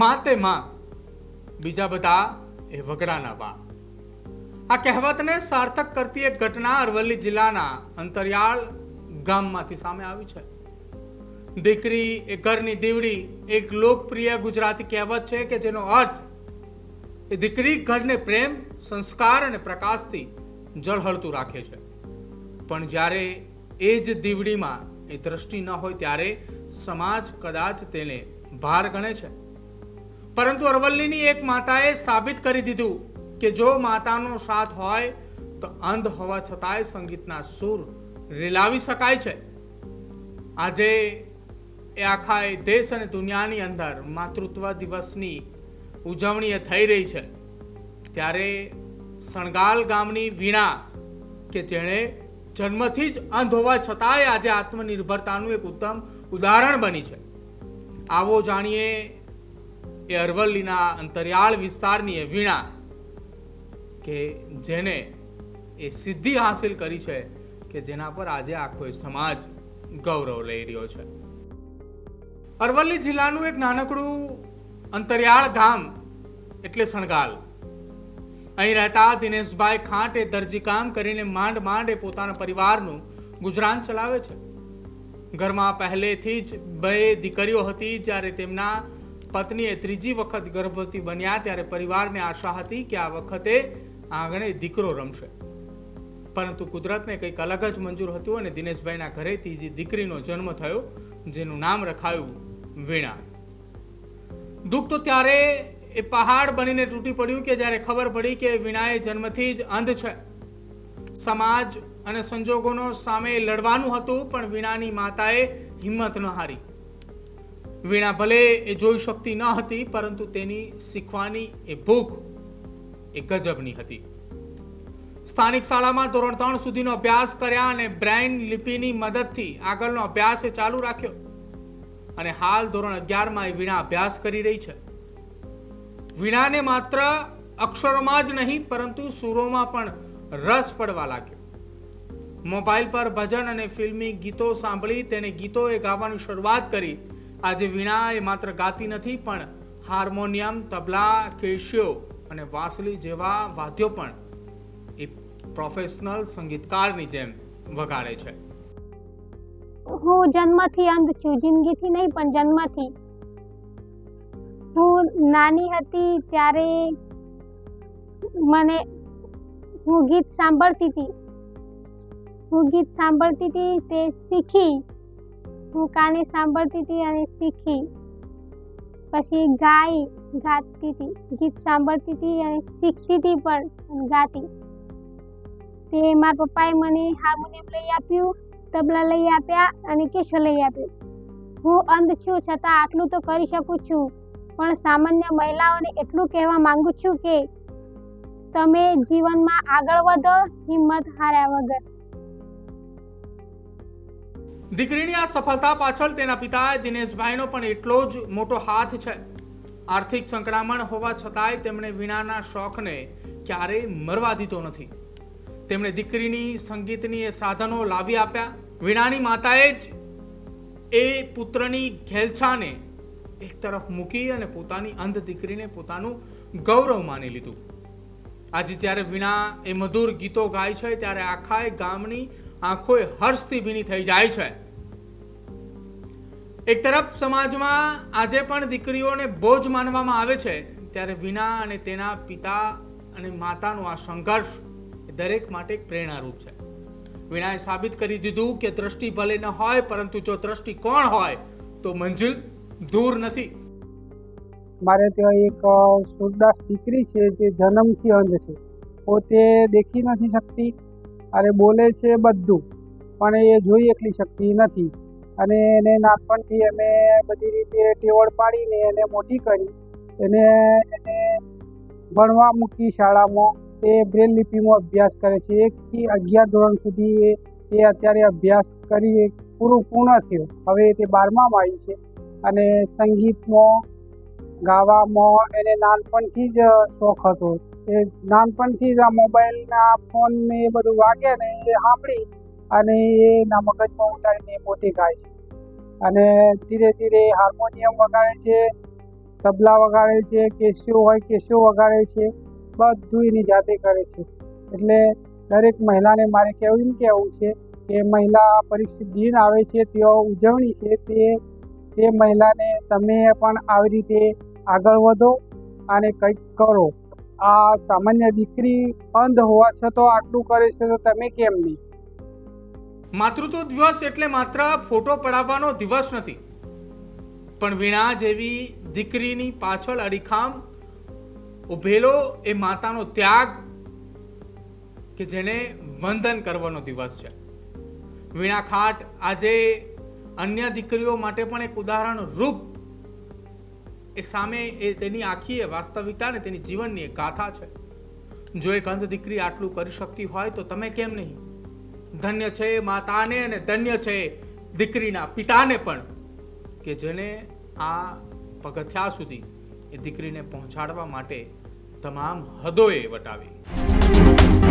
માતે માં, બીજા બધા એ વગડાના બા. આ કહેવતને સાર્થક કરતી એક ઘટના અરવલ્લી જિલ્લાના અંતરિયાળ ગામમાંથી સામે આવી છે. દીકરી એ ઘરની દીવડી એક લોકપ્રિય ગુજરાતી કહેવત છે કે જેનો અર્થ એ દીકરી ઘરને પ્રેમ, સંસ્કાર અને પ્રકાશથી ઝળહળતું રાખે છે. પણ જ્યારે એ જ દીવડીમાં એ દ્રષ્ટિ ન હોય ત્યારે સમાજ કદાચ તેને ભાર ગણે છે. પરંતુ અરવલ્લીની એક માતાએ સાબિત કરી દીધું કે જો માતાનો સાથ હોય તો અંધ હોવા છતાંય સંગીતના સૂર રેલાવી શકાય છે. આજે એ આખા દેશ અને દુનિયાની અંદર માતૃત્વ દિવસની ઉજવણી થઈ રહી છે. ત્યારે સણગાલ ગામની વીણા કે જેણે જન્મથી જ અંધ હોવા છતાંય આજે આત્મનિર્ભરતાનું એક ઉત્તમ ઉદાહરણ બની છે. આવો જાણીએ એ અરવલ્લીના અંતરિયાળ વિસ્તારની એ વીણા કે જેને એ સિદ્ધિ હાંસિલ કરી છે કે જેના પર આજે આખો સમાજ ગૌરવ લઈ રહ્યો છે. અરવલ્લી જિલ્લાનું એક નાનકડું અંતરિયાળ ગામ એટલે સણગાલ. અહીં રહેતા દિનેશભાઈ ખાંટ એ દરજીકામ કરીને માંડ એ પોતાના પરિવારનું ગુજરાન ચલાવે છે. ઘરમાં પહેલેથી જ 2 દીકરીઓ હતી. જ્યારે તેમના પત્નીએ 3જી વખત ગર્ભવતી બન્યા ત્યારે પરિવારને આશા હતી કે આ વખતે આંગણે દીકરો રમશે. પરંતુ કુદરતને કંઈક અલગ જ મંજૂર હતું અને દિનેશભાઈના ઘરે 3જી દીકરીનો જન્મ થયો જેનું નામ રખાયું વીણા. દુઃખ તો ત્યારે એ પહાડ બનીને તૂટી પડ્યું કે જ્યારે ખબર પડી કે વીણાએ જન્મથી જ અંધ છે. સમાજ અને સંજોગોનો સામે લડવાનું હતું પણ વીણાની માતાએ હિંમત ન હારી. વીણા ભલે એ જોઈ શકતી ન હતી પરંતુ તેની શીખવાની એ ભૂખ એ ગજબની હતી. સ્થાનિક શાળામાં ધોરણ 3 સુધીનો અભ્યાસ કર્યા અને બ્રેઇન લિપિની મદદથી આગળનો અભ્યાસ એ ચાલુ રાખ્યો અને હાલ ધોરણ 11માં એ વીણા અભ્યાસ કરી રહી છે. વીણાને માત્ર અક્ષરોમાં જ નહીં પરંતુ સુરોમાં પણ રસ પડવા લાગ્યો. મોબાઈલ પર ભજન અને ફિલ્મી ગીતો સાંભળી તેને ગીતો એ ગાવાની શરૂઆત કરી. આજે વીણા એ માત્ર ગાતી નથી પણ હાર્મોનિયમ, તબલા, કેશિયો અને વાંસળી જેવા વાદ્યો પણ એ પ્રોફેશનલ સંગીતકારની જેમ વગાડે છે. હું જન્મથી અંધ છું, જિંદગીથી નહીં પણ જન્મથી. હું નાની હતી ત્યારે હું ગીત સાંભળતી હતી તે શીખી. હું કાને સાંભળતી હતી અને શીખી. પછી ગાતી હતી, ગીત સાંભળતી હતી અને શીખતી હતી પણ ગાતી. તે મારા પપ્પાએ મને હાર્મોનિયમ લઈ આપ્યું, તબલા લઈ આપ્યા અને કેશો લઈ આપ્યો. હું અંધ છું છતાં આટલું તો કરી શકું છું. પણ સામાન્ય મહિલાઓને એટલું કહેવા માંગુ છું કે તમે જીવનમાં આગળ વધો, હિંમત હાર્યા વગર. દીકરીની આ સફળતા પાછળ તેના પિતા દિનેશભાઈનો પણ એટલો જ મોટો હાથ છે. આર્થિક સંકળામણ હોવા છતાંય તેમણે વીણાના શોખને ક્યારેય મરવા દીધો નથી. તેમણે દીકરીની સંગીતની એ સાધનો લાવી આપ્યા. વીણાની માતાએ જ એ પુત્રની ઘેલછાને એક તરફ મૂકી અને પોતાની અંધ દીકરીને પોતાનું ગૌરવ માની લીધું. આજે જ્યારે વીણા એ મધુર ગીતો ગાય છે ત્યારે આખા ગામની આંખો હર્ષથી ભીની થઈ જાય છે. એક તરફ સમાજમાં આજે પણ દીકરીઓને બોજ માનવામાં આવે છે ત્યારે વીણા અને તેના પિતા અને માતાનો આ સંઘર્ષ દરેક માટે એક પ્રેરણારૂપ છે. વીણાએ સાબિત કરી દીધું કે દ્રષ્ટિ ભલે ન હોય પરંતુ જો દ્રષ્ટિકોણ હોય તો મંજિલ દૂર નથી. મારે ત્યાં એક સુરદાસ દીકરી છે જે જન્મથી અંધ છે. પોતે દેખી નથી શકતી અને બોલે છે બધું પણ એ જોઈ એકલી શકતી નથી. અને એને નાનપણથી અમે બધી રીતે ટેવડ પાડીને એને મોટી કરી. એને ભણવા મૂકી શાળામાં. તે બ્રેલ લિપિમાં અભ્યાસ કરે છે. 1 થી 11 ધોરણ સુધી એ અત્યારે અભ્યાસ કરી પૂર્ણ થયો. હવે તે 12મામાં આવી છે અને સંગીતમાં, ગાવામાં એને નાનપણથી જ શોખ હતો. એ નાનપણથી જ આ મોબાઈલના ફોન ને એ બધું વાગે ને એ સાંભળી અને એના મગજમાં ઉતારીને પોતે ગાય છે. અને ધીરે ધીરે હાર્મોનિયમ વગાડે છે, તબલા વગાડે છે, કેસ્યો હોય કેસ્યો વગાડે છે, બધું એની જાતે કરે છે. એટલે દરેક મહિલાને મારે કહેવું છે કે મહિલા પરિક્ષિત દિન આવે છે, તેઓ ઉજવણી છે, તે મહિલાને તમે પણ આવી રીતે આગળ વધો અને કંઈક કરો. આ સામાન્ય દીકરી અંધ હોવા છતાં આટલું કરે છે તો તમે કેમ નહીં? માતૃત્વ દિવસ એટલે માત્ર ફોટો પડાવવાનો દિવસ નથી, પણ વીણા જેવી દીકરીની પાછળ અડીખામ ઉભેલો એ માતાનો ત્યાગ કે જેને વંદન કરવાનો દિવસ છે. વીણા ખાટ આજે અન્ય દીકરીઓ માટે પણ એક ઉદાહરણ રૂપ એ સામે એ તેની આખી વાસ્તવિકતા ને તેની જીવનની એક ગાથા છે. જો એક અંધ દીકરી આટલું કરી શકતી હોય તો તમે કેમ નહીં? ધન્ય છે માતાને અને ધન્ય છે દીકરીના પિતાને પણ કે જેને આ પગથિયા સુધી એ દીકરીને પહોંચાડવા માટે તમામ હદોએ વટાવી.